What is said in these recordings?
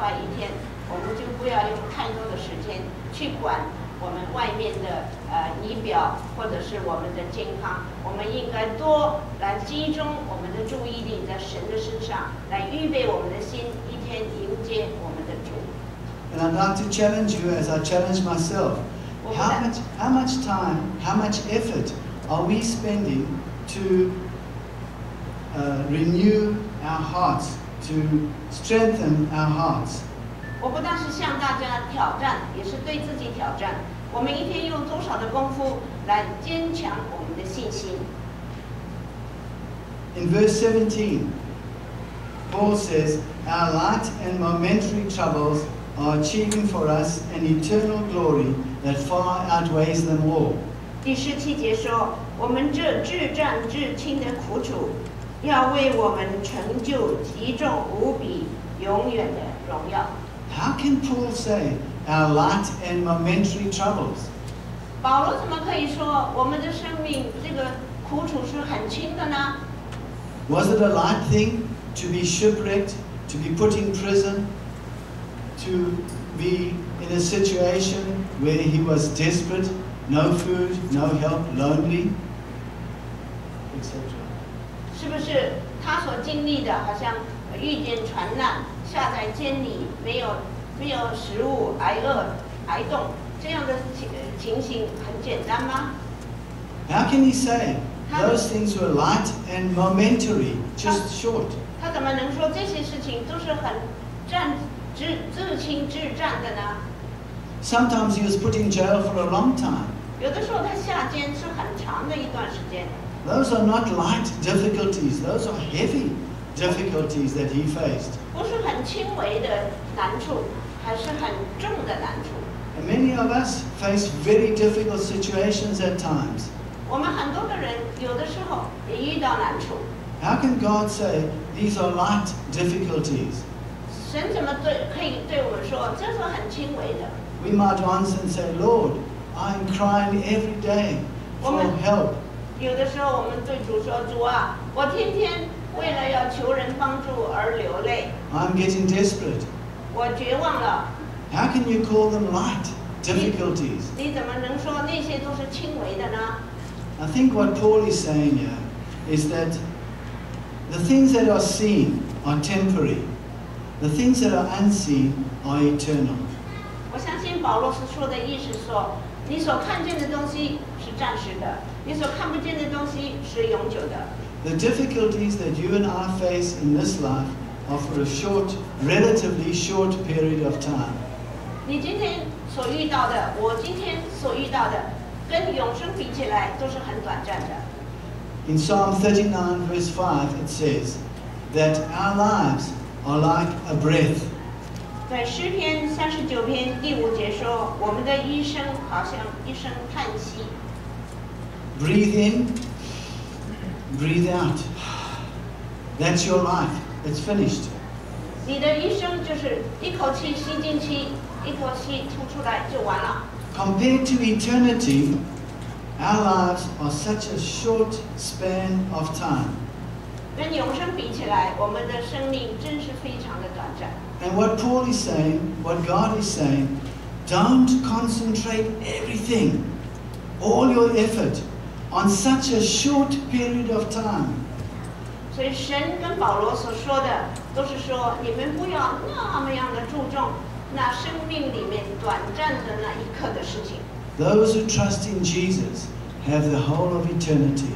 话一天，我们就不要用太多的时间去管我们外面的仪表或者是我们的健康，我们应该多来集中我们的注意力在神的身上，来预备我们的心，一天迎接我们的主。And I'd like to challenge you as I challenge myself. How much time, how much effort are we spending to renew our hearts, to strengthen our hearts? 我不但是向大家挑战，也是对自己挑战。我们一天用多少的功夫来坚强我们的信心 In verse 17, Paul says, our light and momentary troubles are achieving for us an eternal glory that far outweighs them all. 第17节说，我们这至战至轻的苦楚，要为我们成就极重无比、永远的荣耀。How can Paul say our light and momentary troubles? 保罗怎么可以说我们的生命这个苦楚是很轻的呢？ Was it a light thing to be shipwrecked, to be put in prison, to be in a situation where he was desperate, no food, no help, lonely, etc.是不是他所经历的，好像遇见船难，下在监里，没有食物，挨饿挨冻，这样的情形很简单吗？ How can he say those things were light and momentary, just short? 他怎么能说这些事情都是很至轻至战的呢？ Sometimes he was put in jail for a long time. 有的时候他下监是很长的一段时间。 Those are not light difficulties, those are heavy difficulties that he faced. 不是很轻微的难处，还是很重的难处。 And many of us face very difficult situations at times. 我们很多的人有的时候也遇到难处。 How can God say these are light difficulties? 神怎么可以对我们说这是很轻微的？ We might answer and say, Lord, I'm crying every day for help. 有的时候我们对主说：“主啊，我天天为了要求人帮助而流泪。 I'm getting desperate. 我绝望了。 How can you call them light difficulties? 你怎么能说那些都是轻微的呢？ I think what Paul is saying here is that the things that are seen are temporary. The things that are unseen are eternal. 我相信保罗是说的意思说，你所看见的东西是暂时的，你所看不见的东西是永久的。 The difficulties that you and I face in this life are for a short, relatively short period of time. 你今天所遇到的，我今天所遇到的，跟永生比起来都是很短暂的。 In Psalm 39 verse 5 it says that our lives are like a breath. 在诗篇39篇第5节说，我们的一生好像一声叹息。 Breathe in, breathe out. That's your life. It's finished. 你的一生就是一口气吸进去，一口气吐出来就完了。 Compared to eternity, our lives are such a short span of time. 跟永生比起来，我们的生命真是非常的短暂。 And what Paul is saying, what God is saying, don't concentrate everything, all your effort, on such a short period of time. 所以神跟保罗所说的，都是说你们不要那么样的注重那生命里面短暂的那一刻的事情。 Those who trust in Jesus have the whole of eternity.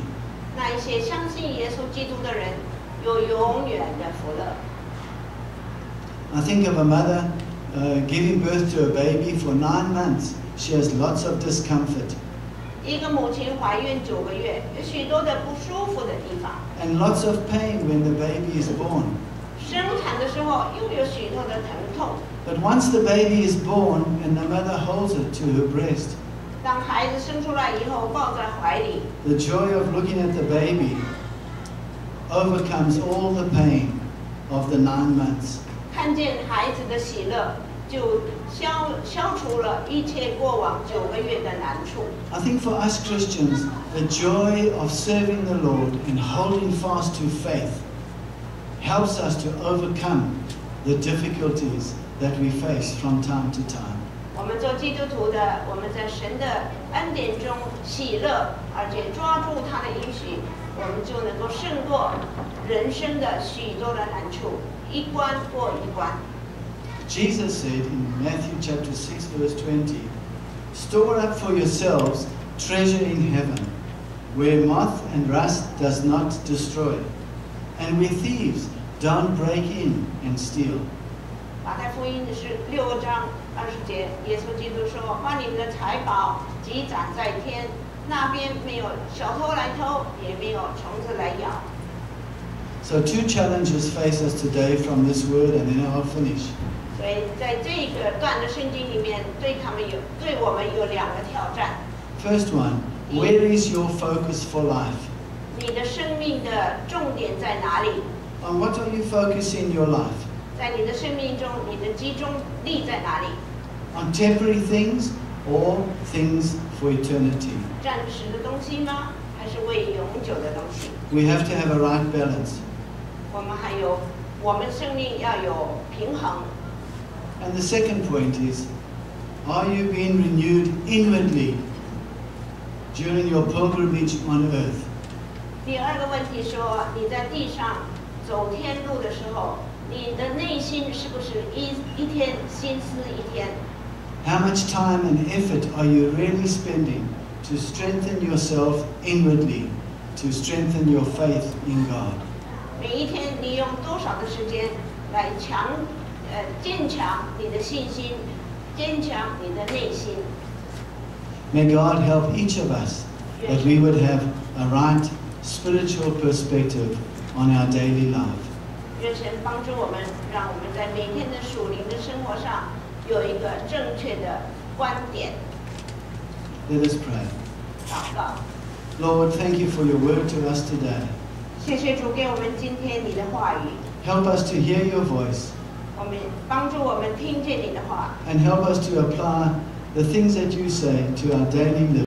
那一些相信耶稣基督的人，有永远的福乐。 I think of a mother giving birth to a baby for 9 months. She has lots of discomfort. 一个母亲怀孕9个月，有许多的不舒服的地方。 And lots of pain when the baby is born. 生产的时候又有许多的疼痛。 But once the baby is born and the mother holds it to her breast, 当孩子生出来以后，抱在怀里， the joy of looking at the baby overcomes all the pain of the 9 months. 看见孩子的喜乐，就消除了一切过往9个月的难处。 I think for us Christians, the joy of serving the Lord and holding fast to faith helps us to overcome the difficulties that we face from time to time. 我们做基督徒的，我们在神的恩典中喜乐，而且抓住他的应许，我们就能够胜过人生的许多的难处，一关过一关。Jesus said in Matthew chapter 6 verse 20, "Store up for yourselves treasure in heaven, where moth and rust does not destroy, and where thieves don't break in and steal." 马太福音是6章20节，耶稣基督说：“把你们的财宝积攒在天，那边没有小偷来偷，也没有虫子来咬。” So 2 challenges face us today from this word, and then I'll finish. 所以在这个段的圣经里面，对我们有2个挑战。First one, where is your focus for life? 你的生命的重点在哪里？ On what are you focusing your life? 在你的生命中，你的集中力在哪里？ On temporary things or things for eternity? 暂时的东西吗？还是为永久的东西？ We have to have a right balance. 我们生命要有平衡。 And the second point is, are you being renewed inwardly during your pilgrimage on earth? 第2个问题说，你在地上走天路的时候，你的内心是不是一天心思一天？ How much time and effort are you really spending to strengthen yourself inwardly, to strengthen your faith in God? 每一天你用多少的时间来坚强你的信心，坚强你的内心？ May God help each of us that we would have a right spiritual perspective on our daily life. 愿神帮助我们，让我们在每天的属灵的生活上有一个正确的观点。 Let us pray. 祷告， Lord, thank you for your word to us today. 谢谢主给我们今天你的话语， Help us to hear your voice 我们帮助我们听见你的话。 and help us to apply the things that you say to our daily living.